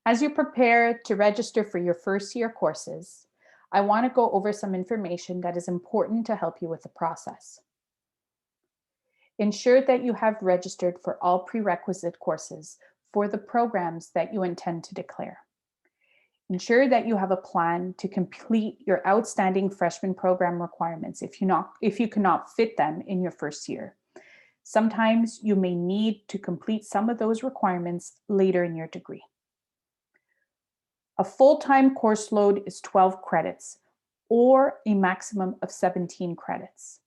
As you prepare to register for your first year courses, I want to go over some information that is important to help you with the process. Ensure that you have registered for all prerequisite courses for the programs that you intend to declare. Ensure that you have a plan to complete your outstanding freshman program requirements if you cannot fit them in your first year. Sometimes you may need to complete some of those requirements later in your degree. A full-time course load is 12 credits or a maximum of 17 credits.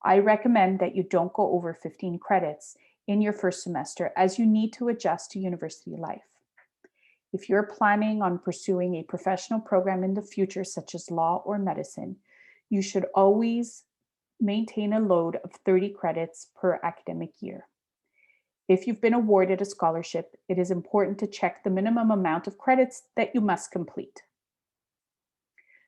I recommend that you don't go over 15 credits in your first semester as you need to adjust to university life. If you're planning on pursuing a professional program in the future, such as law or medicine, you should always maintain a load of 30 credits per academic year. If you've been awarded a scholarship, it is important to check the minimum amount of credits that you must complete.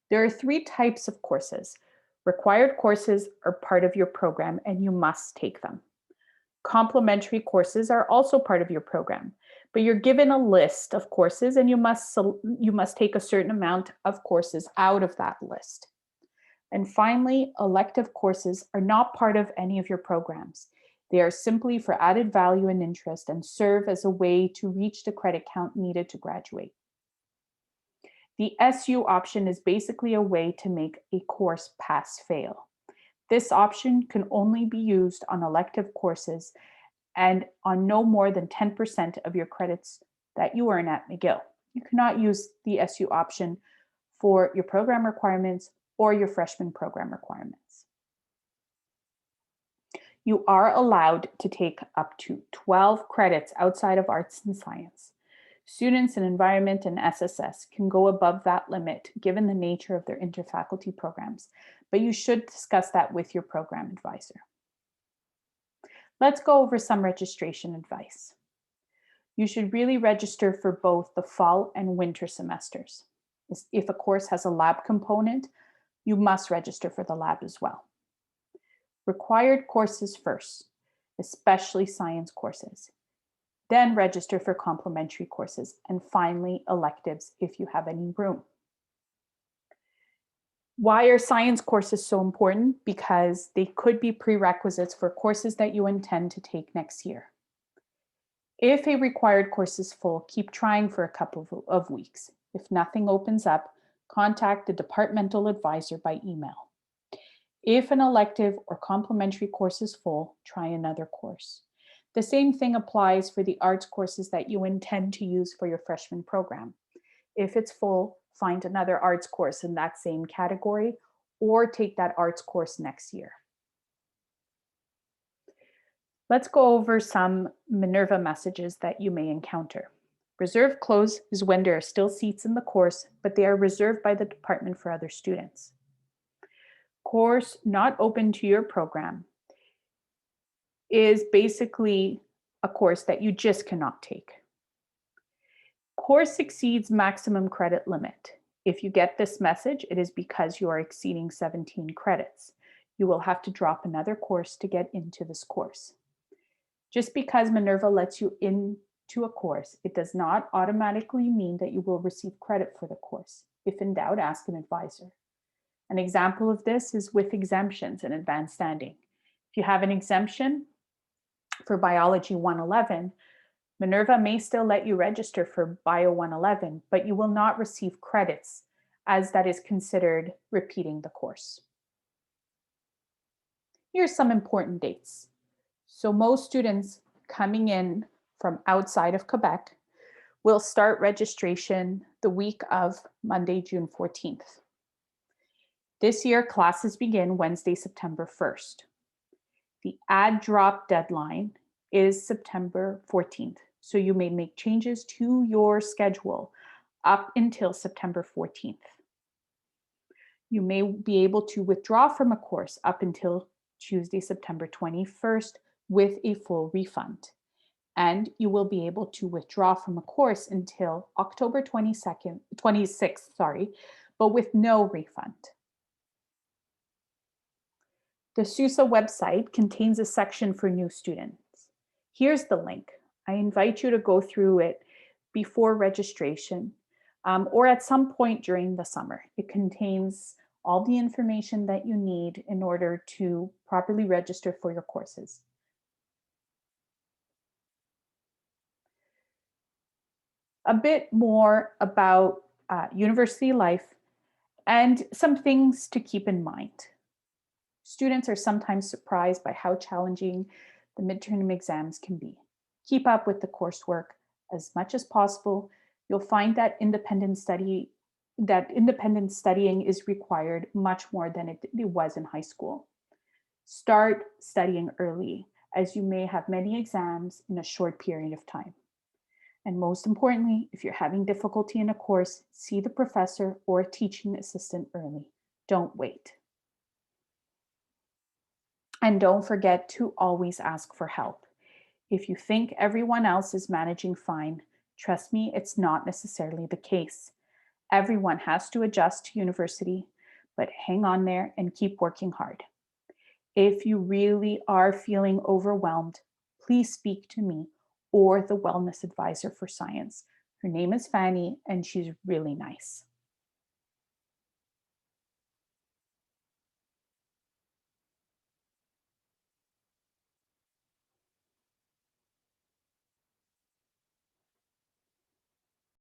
There are 3 types of courses. Required courses are part of your program and you must take them. Complementary courses are also part of your program, but you're given a list of courses and you must take a certain amount of courses out of that list. And finally, elective courses are not part of any of your programs. They are simply for added value and interest and serve as a way to reach the credit count needed to graduate. The SU option is basically a way to make a course pass-fail. This option can only be used on elective courses and on no more than 10% of your credits that you earn at McGill. You cannot use the SU option for your program requirements or your freshman program requirements. You are allowed to take up to 12 credits outside of arts and science. Students in environment and SSS can go above that limit given the nature of their interfaculty programs, but you should discuss that with your program advisor. Let's go over some registration advice. You should really register for both the fall and winter semesters. If a course has a lab component, you must register for the lab as well. Required courses first, especially science courses. Then register for complementary courses, and finally electives if you have any room. Why are science courses so important? Because they could be prerequisites for courses that you intend to take next year. If a required course is full, keep trying for a couple of weeks. If nothing opens up, contact the departmental advisor by email. If an elective or complementary course is full, try another course. The same thing applies for the arts courses that you intend to use for your freshman program. If it's full, find another arts course in that same category or take that arts course next year. Let's go over some Minerva messages that you may encounter. Reserved close is when there are still seats in the course, but they are reserved by the department for other students. Course not open to your program is basically a course that you just cannot take. Course exceeds maximum credit limit. If you get this message, it is because you are exceeding 17 credits. You will have to drop another course to get into this course. Just because Minerva lets you into a course, it does not automatically mean that you will receive credit for the course. If in doubt, ask an advisor. An example of this is with exemptions and advanced standing. If you have an exemption for Biology 111, Minerva may still let you register for Bio 111, but you will not receive credits as that is considered repeating the course. Here's some important dates. So most students coming in from outside of Quebec will start registration the week of Monday, June 14th. This year, classes begin Wednesday, September 1st. The add drop deadline is September 14th, so you may make changes to your schedule up until September 14th. You may be able to withdraw from a course up until Tuesday, September 21st with a full refund. And you will be able to withdraw from a course until October 26th, but with no refund. The SUSA website contains a section for new students. Here's the link. I invite you to go through it before registration or at some point during the summer. It contains all the information that you need in order to properly register for your courses. A bit more about university life and some things to keep in mind. Students are sometimes surprised by how challenging the midterm exams can be. Keep up with the coursework as much as possible. You'll find that independent studying is required much more than it was in high school. Start studying early, as you may have many exams in a short period of time. And most importantly, if you're having difficulty in a course, see the professor or a teaching assistant early. Don't wait. And don't forget to always ask for help. If you think everyone else is managing fine, trust me, it's not necessarily the case. Everyone has to adjust to university, but hang on there and keep working hard. If you really are feeling overwhelmed, please speak to me or the wellness advisor for science. Her name is Fanny, and she's really nice.